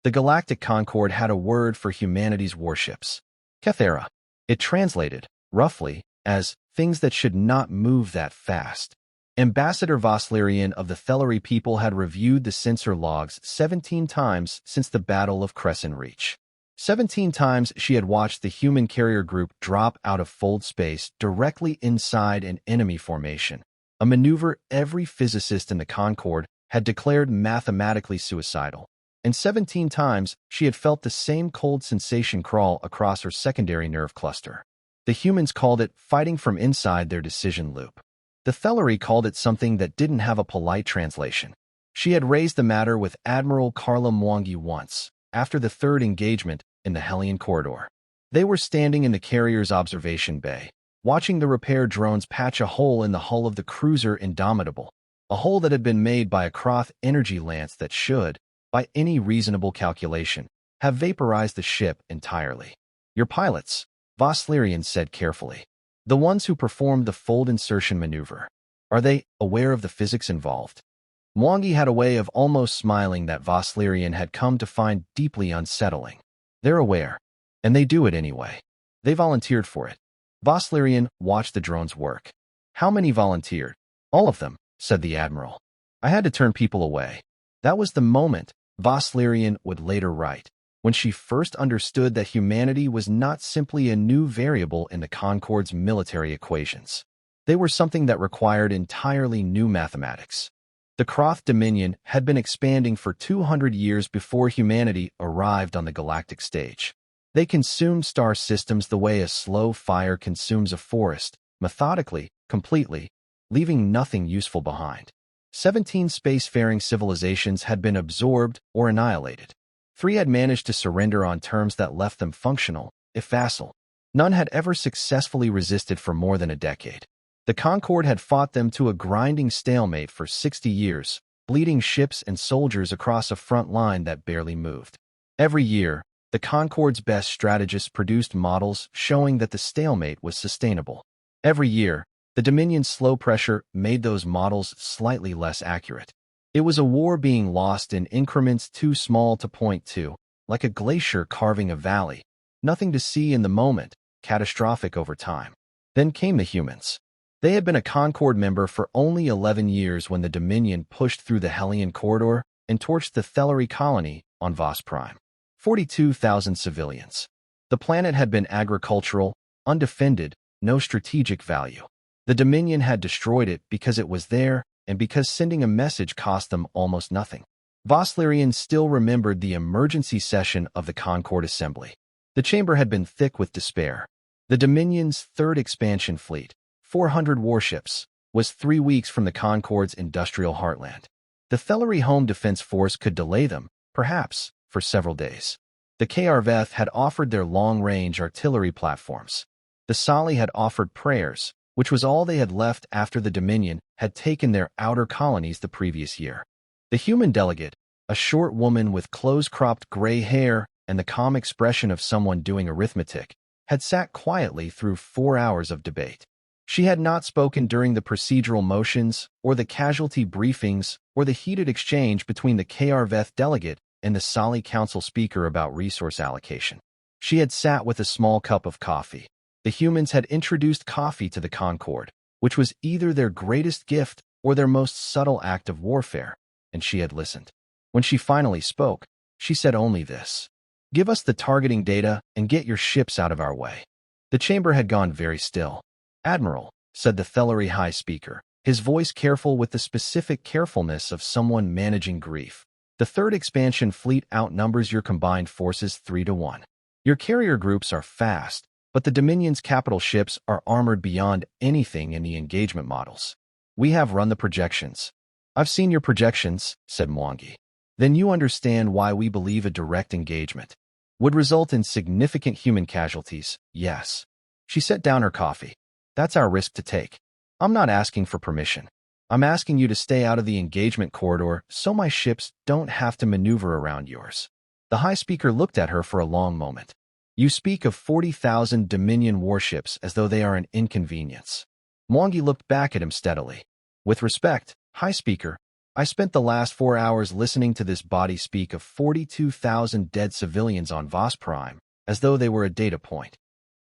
The Galactic Concord had a word for humanity's warships. Kethera. It translated, roughly, as things that should not move that fast. Ambassador Voslerian of the Thellery people had reviewed the sensor logs 17 times since the Battle of Crescent Reach. 17 times she had watched the human carrier group drop out of fold space directly inside an enemy formation, a maneuver every physicist in the Concord had declared mathematically suicidal. And 17 times she had felt the same cold sensation crawl across her secondary nerve cluster. The humans called it fighting from inside their decision loop. The Thellery called it something that didn't have a polite translation. She had raised the matter with Admiral Carla Mwangi once, after the third engagement in the Hellion Corridor. They were standing in the carrier's observation bay, watching the repair drones patch a hole in the hull of the cruiser Indomitable, a hole that had been made by a Krath energy lance that should, by any reasonable calculation, have vaporized the ship entirely. Your pilots, Voslerian said carefully. The ones who performed the fold insertion maneuver. Are they aware of the physics involved? Mwangi had a way of almost smiling that Voslerian had come to find deeply unsettling. They're aware, and they do it anyway. They volunteered for it. Voslerian watched the drones work. How many volunteered? All of them, said the Admiral. I had to turn people away. That was the moment, Voslerian would later write, when she first understood that humanity was not simply a new variable in the Concord's military equations. They were something that required entirely new mathematics. The Krath Dominion had been expanding for 200 years before humanity arrived on the galactic stage. They consumed star systems the way a slow fire consumes a forest, methodically, completely, leaving nothing useful behind. 17 spacefaring civilizations had been absorbed or annihilated. 3 had managed to surrender on terms that left them functional, if facile. None had ever successfully resisted for more than a decade. The Concord had fought them to a grinding stalemate for 60 years, bleeding ships and soldiers across a front line that barely moved. Every year, the Concord's best strategists produced models showing that the stalemate was sustainable. Every year, the Dominion's slow pressure made those models slightly less accurate. It was a war being lost in increments too small to point to, like a glacier carving a valley. Nothing to see in the moment, catastrophic over time. Then came the humans. They had been a Concord member for only 11 years when the Dominion pushed through the Hellion Corridor and torched the Thellery colony on Vos Prime. 42,000 civilians. The planet had been agricultural, undefended, no strategic value. The Dominion had destroyed it because it was there and because sending a message cost them almost nothing. Voslerian still remembered the emergency session of the Concord Assembly. The chamber had been thick with despair. The Dominion's third expansion fleet, 400 warships, was 3 weeks from the Concord's industrial heartland. The Thellery Home Defense Force could delay them, perhaps, for several days. The KRVeth had offered their long-range artillery platforms. The Sali had offered prayers, which was all they had left after the Dominion had taken their outer colonies the previous year. The human delegate, a short woman with close-cropped gray hair and the calm expression of someone doing arithmetic, had sat quietly through 4 hours of debate. She had not spoken during the procedural motions or the casualty briefings or the heated exchange between the KRVeth delegate and the Sali Council speaker about resource allocation. She had sat with a small cup of coffee. The humans had introduced coffee to the Concord, which was either their greatest gift or their most subtle act of warfare, and she had listened. When she finally spoke, she said only this: "Give us the targeting data and get your ships out of our way." The chamber had gone very still. "Admiral," said the Thellery High Speaker, his voice careful with the specific carefulness of someone managing grief. "The third expansion fleet outnumbers your combined forces 3-1. Your carrier groups are fast, but the Dominion's capital ships are armored beyond anything in the engagement models. We have run the projections." "I've seen your projections," said Mwangi. "Then you understand why we believe a direct engagement would result in significant human casualties, yes." She set down her coffee. "That's our risk to take. I'm not asking for permission. I'm asking you to stay out of the engagement corridor so my ships don't have to maneuver around yours." The High Speaker looked at her for a long moment. "You speak of 40,000 Dominion warships as though they are an inconvenience." Mwangi looked back at him steadily. "With respect, High Speaker, I spent the last 4 hours listening to this body speak of 42,000 dead civilians on Voss Prime, as though they were a data point.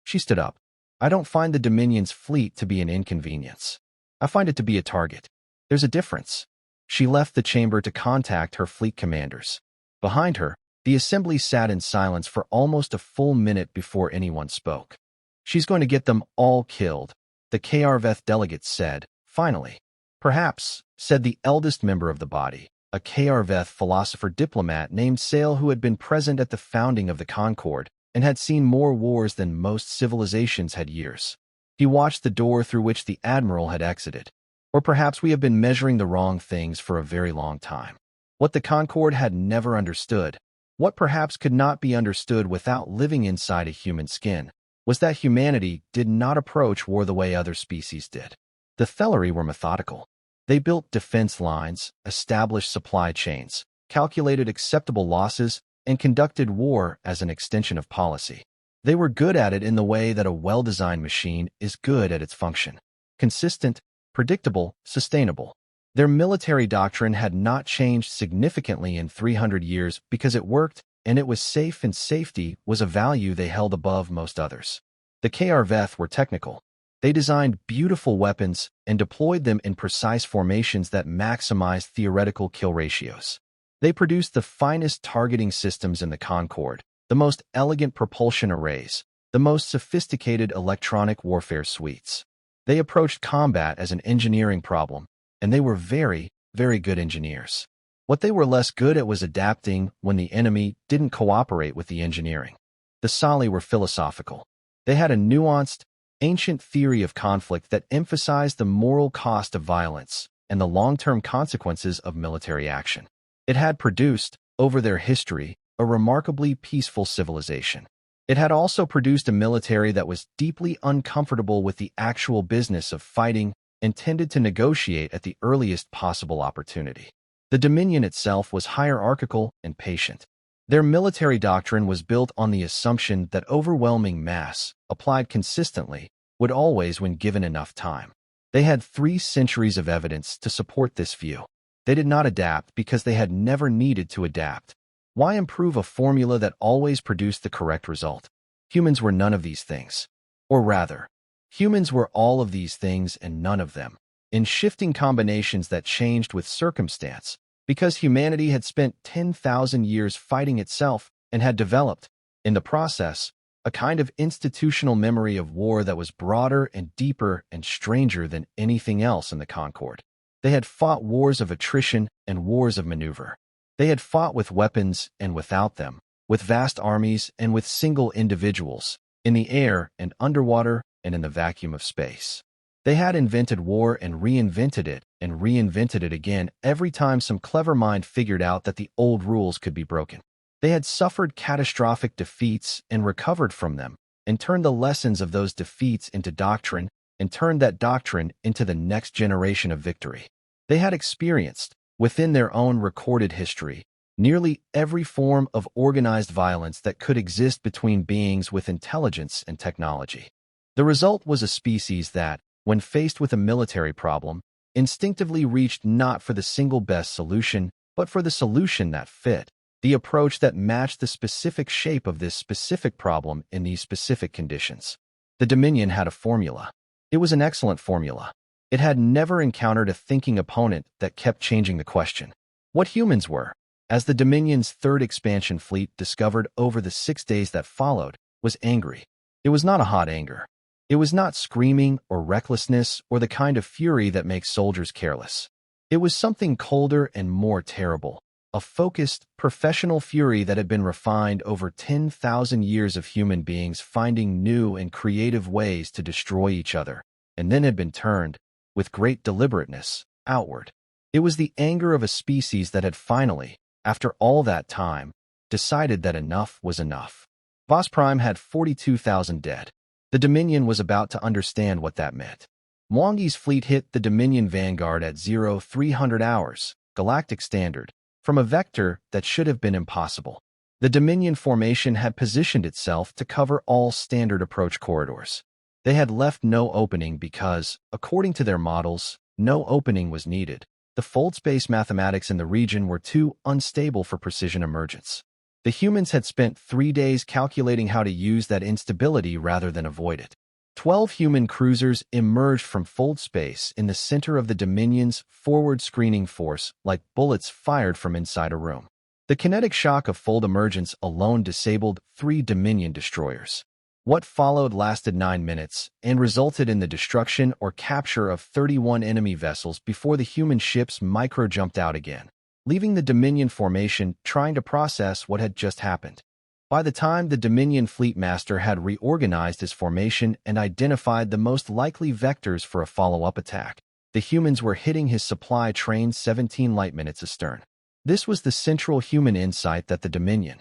She stood up. I don't find the Dominion's fleet to be an inconvenience. I find it to be a target. There's a difference. She left the chamber to contact her fleet commanders. Behind her, the assembly sat in silence for almost a full minute before anyone spoke. She's going to get them all killed, the Krveth delegates said, finally. Perhaps, said the eldest member of the body, a Krveth philosopher-diplomat named Sale who had been present at the founding of the Concord and had seen more wars than most civilizations had years. He watched the door through which the admiral had exited. Or perhaps we have been measuring the wrong things for a very long time. What the Concord had never understood, what perhaps could not be understood without living inside a human skin, was that humanity did not approach war the way other species did. The Thellery were methodical. They built defense lines, established supply chains, calculated acceptable losses, and conducted war as an extension of policy. They were good at it in the way that a well-designed machine is good at its function. Consistent, predictable, sustainable. Their military doctrine had not changed significantly in 300 years because it worked, and it was safe, and safety was a value they held above most others. The Krveth were technical. They designed beautiful weapons and deployed them in precise formations that maximized theoretical kill ratios. They produced the finest targeting systems in the Concord, the most elegant propulsion arrays, the most sophisticated electronic warfare suites. They approached combat as an engineering problem, and they were very, very good engineers. What they were less good at was adapting when the enemy didn't cooperate with the engineering. The Sali were philosophical. They had a nuanced, ancient theory of conflict that emphasized the moral cost of violence and the long-term consequences of military action. It had produced, over their history, a remarkably peaceful civilization. It had also produced a military that was deeply uncomfortable with the actual business of fighting and tended to negotiate at the earliest possible opportunity. The Dominion itself was hierarchical and patient. Their military doctrine was built on the assumption that overwhelming mass, applied consistently, would always win given enough time. They had 3 centuries of evidence to support this view. They did not adapt because they had never needed to adapt. Why improve a formula that always produced the correct result? Humans were none of these things. Or rather, humans were all of these things and none of them, in shifting combinations that changed with circumstance, because humanity had spent 10,000 years fighting itself and had developed, in the process, a kind of institutional memory of war that was broader and deeper and stranger than anything else in the Concord. They had fought wars of attrition and wars of maneuver. They had fought with weapons and without them, with vast armies and with single individuals, in the air and underwater and in the vacuum of space. They had invented war and reinvented it again every time some clever mind figured out that the old rules could be broken. They had suffered catastrophic defeats and recovered from them, and turned the lessons of those defeats into doctrine, and turned that doctrine into the next generation of victory. They had experienced, within their own recorded history, nearly every form of organized violence that could exist between beings with intelligence and technology. The result was a species that, when faced with a military problem, instinctively reached not for the single best solution, but for the solution that fit, the approach that matched the specific shape of this specific problem in these specific conditions. The Dominion had a formula. It was an excellent formula. It had never encountered a thinking opponent that kept changing the question. What humans were, as the Dominion's 3rd expansion fleet discovered over the 6 days that followed, was angry. It was not a hot anger. It was not screaming or recklessness or the kind of fury that makes soldiers careless. It was something colder and more terrible, a focused, professional fury that had been refined over 10,000 years of human beings finding new and creative ways to destroy each other, and then had been turned, with great deliberateness, outward. It was the anger of a species that had finally, after all that time, decided that enough was enough. Voss Prime had 42,000 dead. The Dominion was about to understand what that meant. Mwangi's fleet hit the Dominion vanguard at 0300 hours, Galactic Standard, from a vector that should have been impossible. The Dominion formation had positioned itself to cover all standard approach corridors. They had left no opening because, according to their models, no opening was needed. The fold-space mathematics in the region were too unstable for precision emergence. The humans had spent 3 days calculating how to use that instability rather than avoid it. 12 human cruisers emerged from fold space in the center of the Dominion's forward screening force like bullets fired from inside a room. The kinetic shock of fold emergence alone disabled 3 Dominion destroyers. What followed lasted 9 minutes and resulted in the destruction or capture of 31 enemy vessels before the human ships micro-jumped out again, leaving the Dominion formation trying to process what had just happened. By the time the Dominion Fleet Master had reorganized his formation and identified the most likely vectors for a follow-up attack, the humans were hitting his supply train 17 light minutes astern. This was the central human insight that the Dominion,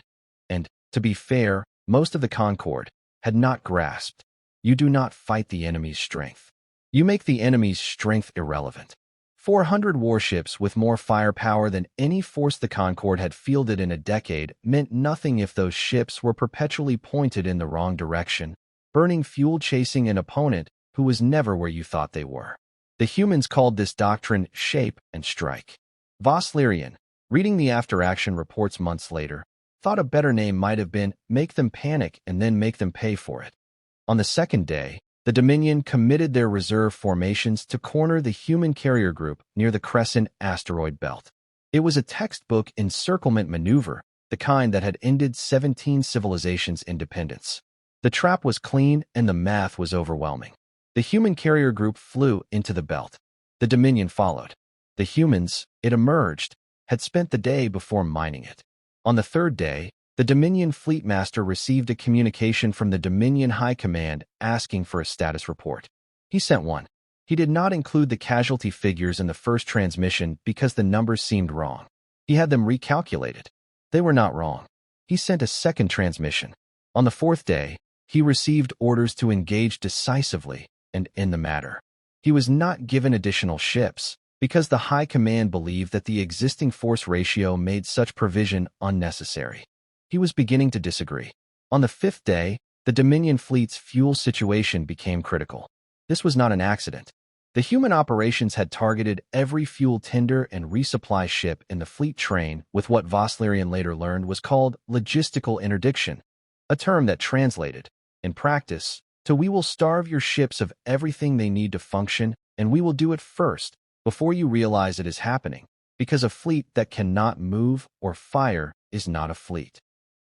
and, to be fair, most of the Concord, had not grasped. You do not fight the enemy's strength. You make the enemy's strength irrelevant. 400 warships with more firepower than any force the Concord had fielded in a decade meant nothing if those ships were perpetually pointed in the wrong direction, burning fuel chasing an opponent who was never where you thought they were. The humans called this doctrine shape and strike. Voslerian, reading the after-action reports months later, thought a better name might have been make them panic and then make them pay for it. On the second day, the Dominion committed their reserve formations to corner the human carrier group near the Crescent asteroid belt. It was a textbook encirclement maneuver, the kind that had ended 17 civilizations' independence. The trap was clean and the math was overwhelming. The human carrier group flew into the belt. The Dominion followed. The humans, it emerged, had spent the day before mining it. On the third day, the Dominion Fleet Master received a communication from the Dominion High Command asking for a status report. He sent one. He did not include the casualty figures in the first transmission because the numbers seemed wrong. He had them recalculated. They were not wrong. He sent a second transmission. On the fourth day, he received orders to engage decisively and end the matter. He was not given additional ships, because the High Command believed that the existing force ratio made such provision unnecessary. He was beginning to disagree. On the fifth day, the Dominion fleet's fuel situation became critical. This was not an accident. The human operations had targeted every fuel tender and resupply ship in the fleet train with what Voslerian later learned was called logistical interdiction, a term that translated, in practice, to "we will starve your ships of everything they need to function, and we will do it first, before you realize it is happening, because a fleet that cannot move or fire is not a fleet."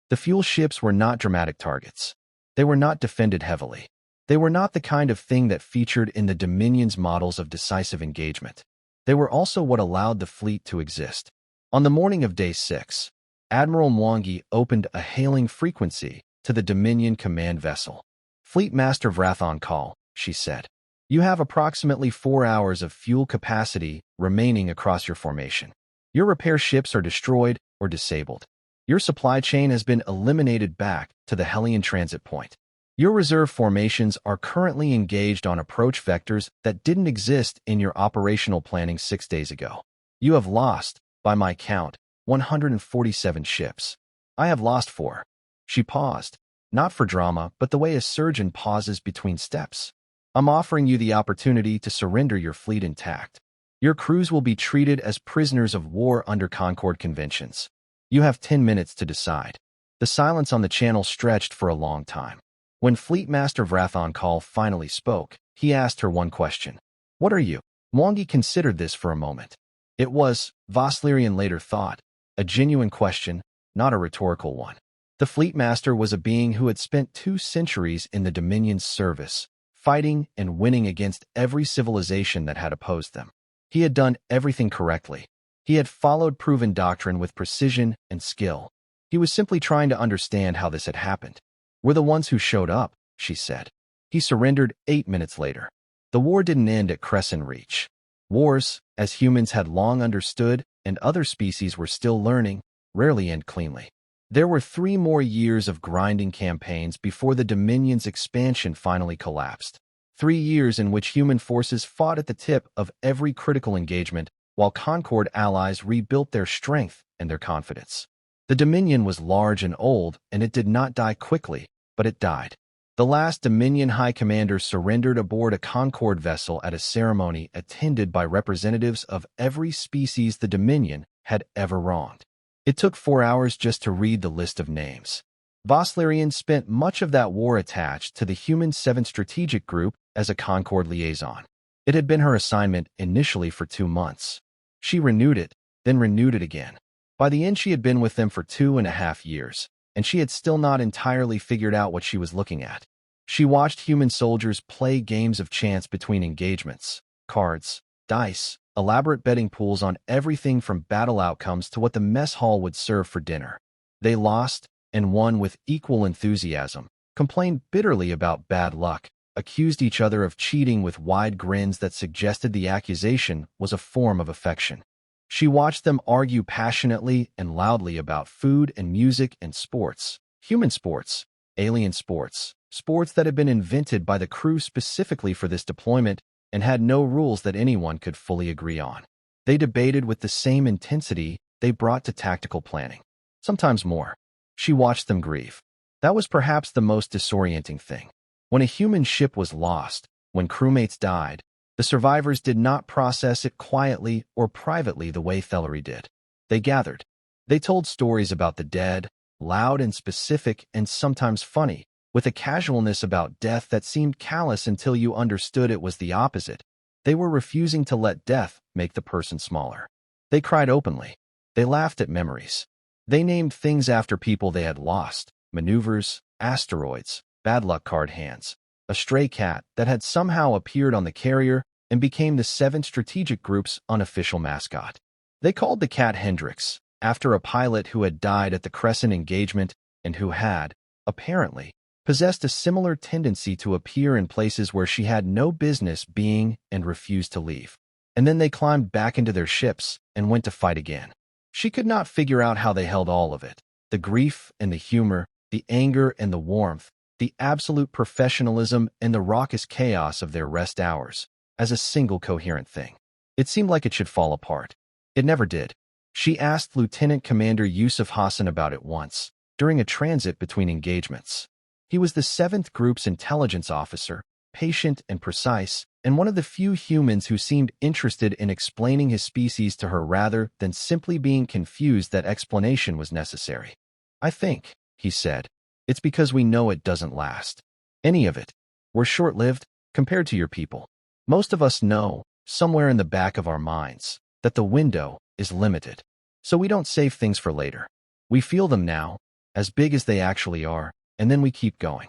The fuel ships were not dramatic targets. They were not defended heavily. They were not the kind of thing that featured in the Dominion's models of decisive engagement. They were also what allowed the fleet to exist. On the morning of Day 6, Admiral Mwangi opened a hailing frequency to the Dominion command vessel. "Fleet Master Vrathon call," she said. "You have approximately 4 hours of fuel capacity remaining across your formation. Your repair ships are destroyed or disabled. Your supply chain has been eliminated back to the Hellion transit point. Your reserve formations are currently engaged on approach vectors that didn't exist in your operational planning 6 days ago. You have lost, by my count, 147 ships. I have lost 4. She paused, not for drama, but the way a surgeon pauses between steps. "I'm offering you the opportunity to surrender your fleet intact. Your crews will be treated as prisoners of war under Concord conventions. You have 10 minutes to decide." The silence on the channel stretched for a long time. When Fleet Master Vrathon Call finally spoke, he asked her one question. "What are you?" Mwangi considered this for a moment. It was, Voslerian later thought, a genuine question, not a rhetorical one. The Fleet Master was a being who had spent 2 centuries in the Dominion's service, fighting and winning against every civilization that had opposed them. He had done everything correctly. He had followed proven doctrine with precision and skill. He was simply trying to understand how this had happened. "We're the ones who showed up," she said. He surrendered 8 minutes later. The war didn't end at Crescent Reach. Wars, as humans had long understood and other species were still learning, rarely end cleanly. There were 3 more years of grinding campaigns before the Dominion's expansion finally collapsed. 3 years in which human forces fought at the tip of every critical engagement, while Concord allies rebuilt their strength and their confidence. The Dominion was large and old, and it did not die quickly, but it died. The LAST Dominion High Commander surrendered aboard a Concord vessel at a ceremony attended by representatives of every species the Dominion had ever wronged. It took 4 hours just to read the list of names. Voslerian spent much of that war attached to the Human 7th Strategic Group as a Concord liaison. It had been her assignment initially for 2 months. She renewed it, then renewed it again. By the end, she had been with them for 2.5 years, and she had still not entirely figured out what she was looking at. She watched human soldiers play games of chance between engagements, cards, dice, elaborate betting pools on everything from battle outcomes to what the mess hall would serve for dinner. They lost and won with equal enthusiasm, complained bitterly about bad luck, accused each other of cheating with wide grins that suggested the accusation was a form of affection. She watched them argue passionately and loudly about food and music and sports, human sports, alien sports, sports that had been invented by the crew specifically for this deployment and had no rules that anyone could fully agree on. They debated with the same intensity they brought to tactical planning, sometimes more. She watched them grieve. That was perhaps the most disorienting thing. When a human ship was lost, when crewmates died, the survivors did not process it quietly or privately the way Thellery did. They gathered. They told stories about the dead, loud and specific and sometimes funny, with a casualness about death that seemed callous until you understood it was the opposite. They were refusing to let death make the person smaller. They cried openly. They laughed at memories. They named things after people they had lost, maneuvers, asteroids, bad luck card hands, a stray cat that had somehow appeared on the carrier and became the 7th Strategic Group's unofficial mascot. They called the cat Hendrix, after a pilot who had died at the Crescent engagement and who had, apparently, possessed a similar tendency to appear in places where she had no business being and refused to leave. And then they climbed back into their ships and went to fight again. She could not figure out how they held all of it, the grief and the humor, the anger and the warmth, the absolute professionalism and the raucous chaos of their rest hours, as a single coherent thing. It seemed like it should fall apart. It never did. She asked Lieutenant Commander Yusuf Hassan about it once, during a transit between engagements. He was the 7th Group's intelligence officer, patient and precise, and one of the few humans who seemed interested in explaining his species to her rather than simply being confused that explanation was necessary. "I think," he said, "it's because we know it doesn't last. Any of it. We're short-lived, compared to your people. Most of us know, somewhere in the back of our minds, that the window is limited. So we don't save things for later. We feel them now, as big as they actually are, and then we keep going."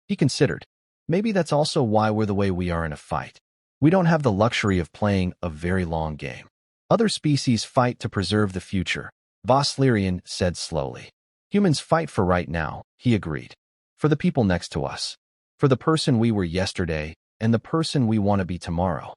He considered, maybe that's also why we're the way we are in a fight. We don't have the luxury of playing a very long game. Other species fight to preserve the future, Voslerian said slowly. Humans fight for right now, he agreed. For the people next to us. For the person we were yesterday and the person we want to be tomorrow.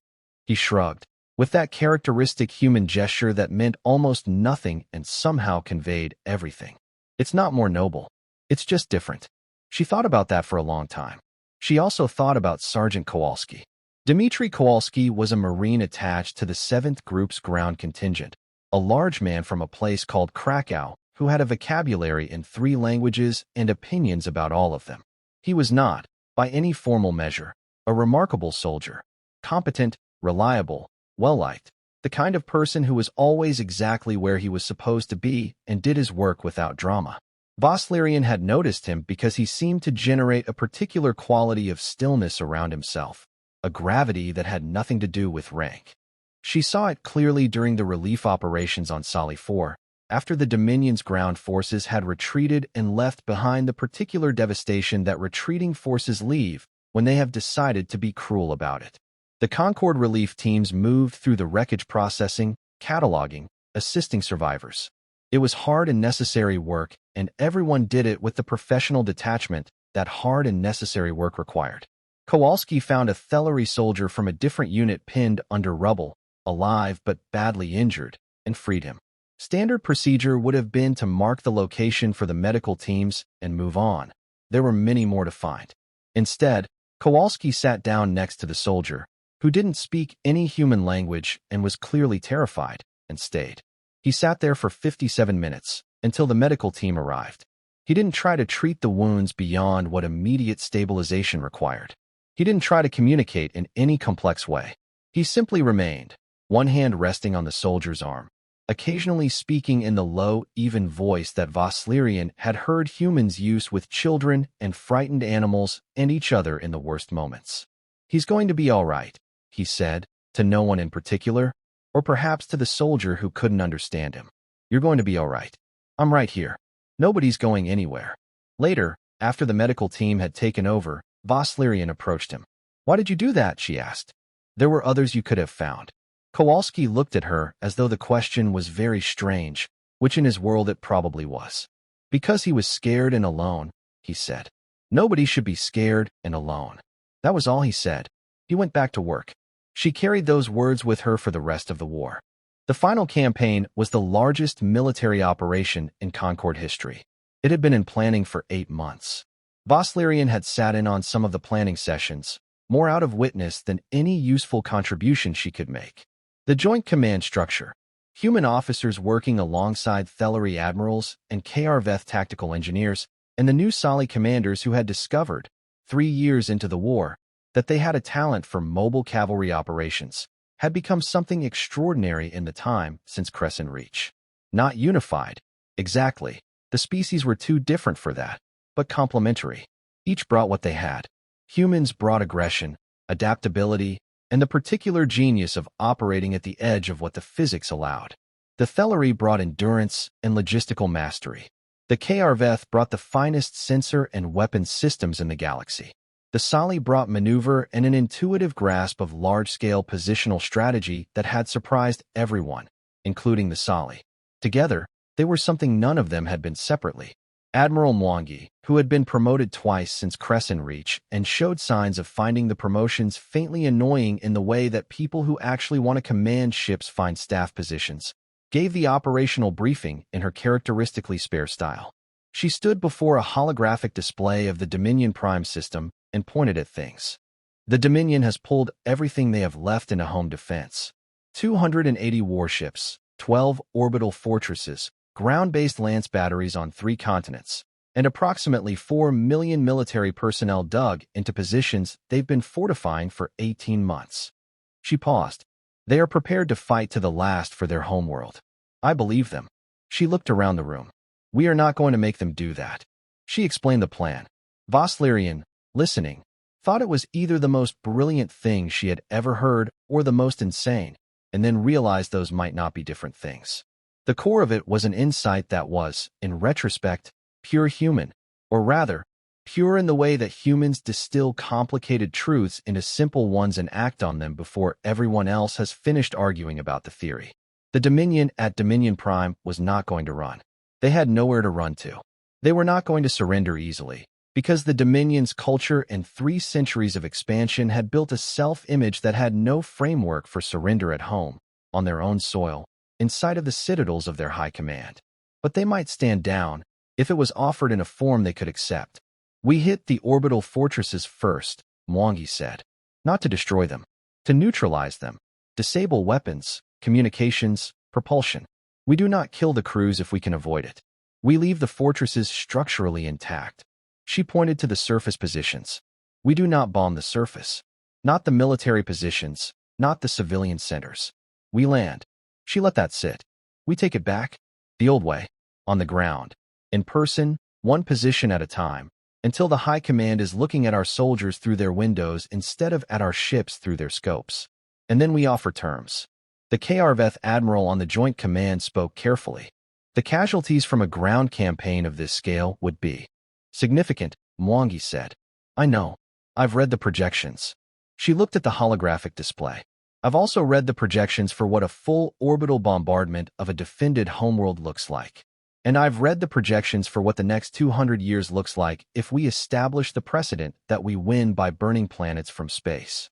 He shrugged, with that characteristic human gesture that meant almost nothing and somehow conveyed everything. It's not more noble. It's just different. She thought about that for a long time. She also thought about Sergeant Kowalski. Dmitry Kowalski was a Marine attached to the 7th Group's ground contingent, a large man from a place called Krakow who had a vocabulary in 3 languages and opinions about all of them. He was not, by any formal measure, a remarkable soldier, competent, reliable, well-liked, the kind of person who was always exactly where he was supposed to be and did his work without drama. Voslerian had noticed him because he seemed to generate a particular quality of stillness around himself, a gravity that had nothing to do with rank. She saw it clearly during the relief operations on Sali 4, after the Dominion's ground forces had retreated and left behind the particular devastation that retreating forces leave when they have decided to be cruel about it. The Concord relief teams moved through the wreckage processing, cataloging, assisting survivors. It was hard and necessary work, and everyone did it with the professional detachment that hard and necessary work required. Kowalski found a Thellery soldier from a different unit pinned under rubble, alive but badly injured, and freed him. Standard procedure would have been to mark the location for the medical teams and move on. There were many more to find. Instead, Kowalski sat down next to the soldier, who didn't speak any human language and was clearly terrified, and stayed. He sat there for 57 minutes, until the medical team arrived. He didn't try to treat the wounds beyond what immediate stabilization required. He didn't try to communicate in any complex way. He simply remained, one hand resting on the soldier's arm, occasionally speaking in the low, even voice that Voslerian had heard humans use with children and frightened animals and each other in the worst moments. "He's going to be all right," he said, to no one in particular, or perhaps to the soldier who couldn't understand him. "You're going to be all right. I'm right here. Nobody's going anywhere." Later, after the medical team had taken over, Voslerian approached him. "Why did you do that?" she asked. "There were others you could have found." Kowalski looked at her as though the question was very strange, which in his world it probably was. "Because he was scared and alone," he said. "Nobody should be scared and alone." That was all he said. He went back to work. She carried those words with her for the rest of the war. The final campaign was the largest military operation in Concord history. It had been in planning for 8 months. Voslerian had sat in on some of the planning sessions, more out of witness than any useful contribution she could make. The Joint Command structure, human officers working alongside Thellery admirals and KR-Veth tactical engineers, and the new Sali commanders who had discovered, 3 years into the war, that they had a talent for mobile cavalry operations, had become something extraordinary in the time since Crescent Reach. Not unified, exactly. The species were too different for that, but complementary. Each brought what they had. Humans brought aggression, adaptability, and the particular genius of operating at the edge of what the physics allowed. The Thellery brought endurance and logistical mastery. The KR-Veth brought the finest sensor and weapons systems in the galaxy. The Sali brought maneuver and an intuitive grasp of large-scale positional strategy that had surprised everyone, including the Sali. Together, they were something none of them had been separately. Admiral Mwangi, who had been promoted twice since Crescent Reach and showed signs of finding the promotions faintly annoying in the way that people who actually want to command ships find staff positions, gave the operational briefing in her characteristically spare style. She stood before a holographic display of the Dominion Prime system and pointed at things. "The Dominion has pulled everything they have left into home defense. 280 warships, 12 orbital fortresses, ground-based lance batteries on 3 continents, and approximately 4 million military personnel dug into positions they've been fortifying for 18 months. She paused. "They are prepared to fight to the last for their homeworld. I believe them." She looked around the room. "We are not going to make them do that." She explained the plan. Voslerian, listening, thought it was either the most brilliant thing she had ever heard or the most insane, and then realized those might not be different things. The core of it was an insight that was, in retrospect, pure human, or rather, pure in the way that humans distill complicated truths into simple ones and act on them before everyone else has finished arguing about the theory. The Dominion at Dominion Prime was not going to run. They had nowhere to run to. They were not going to surrender easily, because the Dominion's culture and 3 centuries of expansion had built a self-image that had no framework for surrender at home, on their own soil, inside of the citadels of their high command. But they might stand down, if it was offered in a form they could accept. "We hit the orbital fortresses first," Mwangi said. "Not to destroy them. To neutralize them. Disable weapons, communications, propulsion. We do not kill the crews if we can avoid it. We leave the fortresses structurally intact." She pointed to the surface positions. "We do not bomb the surface. Not the military positions, not the civilian centers. We land." She let that sit. "We take it back, the old way, on the ground, in person, one position at a time, until the high command is looking at our soldiers through their windows instead of at our ships through their scopes. And then we offer terms." The KR-Veth admiral on the Joint Command spoke carefully. "The casualties from a ground campaign of this scale would be significant," Mwangi said. "I know. I've read the projections." She looked at the holographic display. "I've also read the projections for what a full orbital bombardment of a defended homeworld looks like. And I've read the projections for what the next 200 years looks like if we establish the precedent that we win by burning planets from space."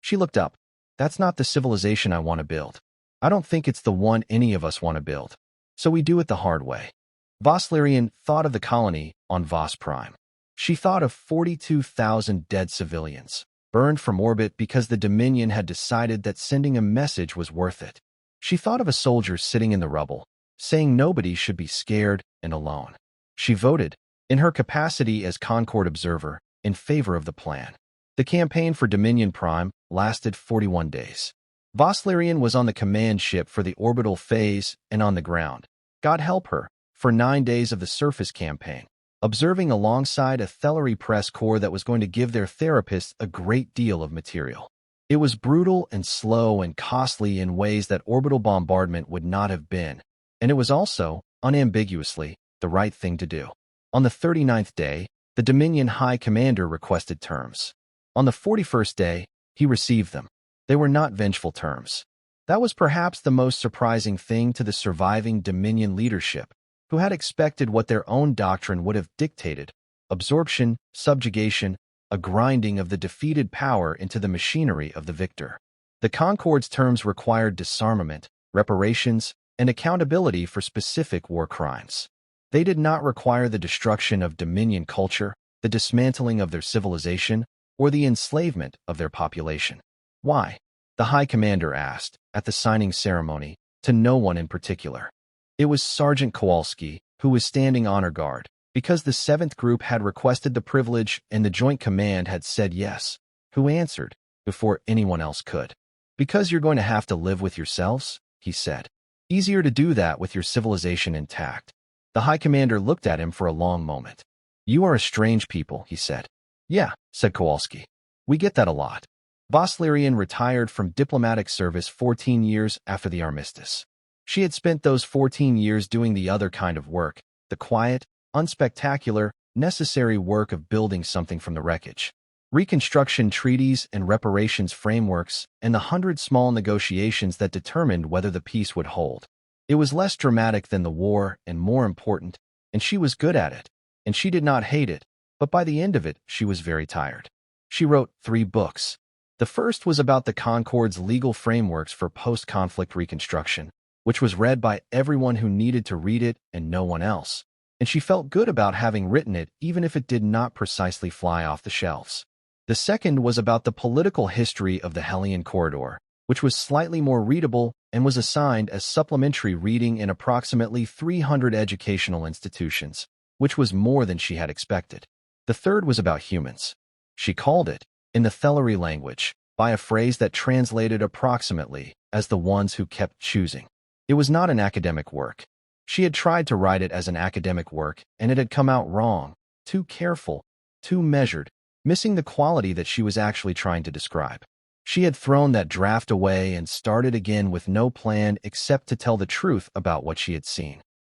She looked up. "That's not the civilization I want to build. I don't think it's the one any of us want to build. So we do it the hard way." Voslerian thought of the colony on Vos Prime. She thought of 42,000 dead civilians, burned from orbit because the Dominion had decided that sending a message was worth it. She thought of a soldier sitting in the rubble, saying nobody should be scared and alone. She voted, in her capacity as Concord observer in favor of the plan. The campaign for Dominion Prime lasted 41 days. Voslerian was on the command ship for the orbital phase and on the ground, God help her, for 9 days of the surface campaign, observing alongside a Thellery press corps that was going to give their therapists a great deal of material. It was brutal and slow and costly in ways that orbital bombardment would not have been, and it was also, unambiguously, the right thing to do. On the 39th day, the Dominion High Commander requested terms. On the 41st day, he received them. They were not vengeful terms. That was perhaps the most surprising thing to the surviving Dominion leadership, who had expected what their own doctrine would have dictated: absorption, subjugation, a grinding of the defeated power into the machinery of the victor. The Concord's terms required disarmament, reparations, and accountability for specific war crimes. They did not require the destruction of Dominion culture, the dismantling of their civilization, or the enslavement of their population. Why? The High Commander asked, at the signing ceremony, to no one in particular. It was Sergeant Kowalski, who was standing honor guard, because the 7th Group had requested the privilege and the Joint Command had said yes, who answered, before anyone else could. Because you're going to have to live with yourselves, he said. Easier to do that with your civilization intact. The High Commander looked at him for a long moment. You are a strange people, he said. Yeah, said Kowalski. We get that a lot. Voslerian retired from diplomatic service 14 years after the armistice. She had spent those 14 years doing the other kind of work, the quiet, unspectacular, necessary work of building something from the wreckage. Reconstruction treaties and reparations frameworks, and the 100 small negotiations that determined whether the peace would hold. It was less dramatic than the war and more important, and she was good at it, and she did not hate it, but by the end of it, she was very tired. She wrote 3 books. The first was about the Concord's legal frameworks for post-conflict reconstruction, which was read by everyone who needed to read it and no one else, and she felt good about having written it even if it did not precisely fly off the shelves. The second was about the political history of the Hellion Corridor, which was slightly more readable and was assigned as supplementary reading in approximately 300 educational institutions, which was more than she had expected. The third was about humans. She called it, in the Thellery language, by a phrase that translated approximately as the ones who kept choosing. It was not an academic work. She had tried to write it as an academic work, and it had come out wrong, too careful, too measured, missing the quality that she was actually trying to describe. She had thrown that draft away and started again with no plan except to tell the truth about what she had seen.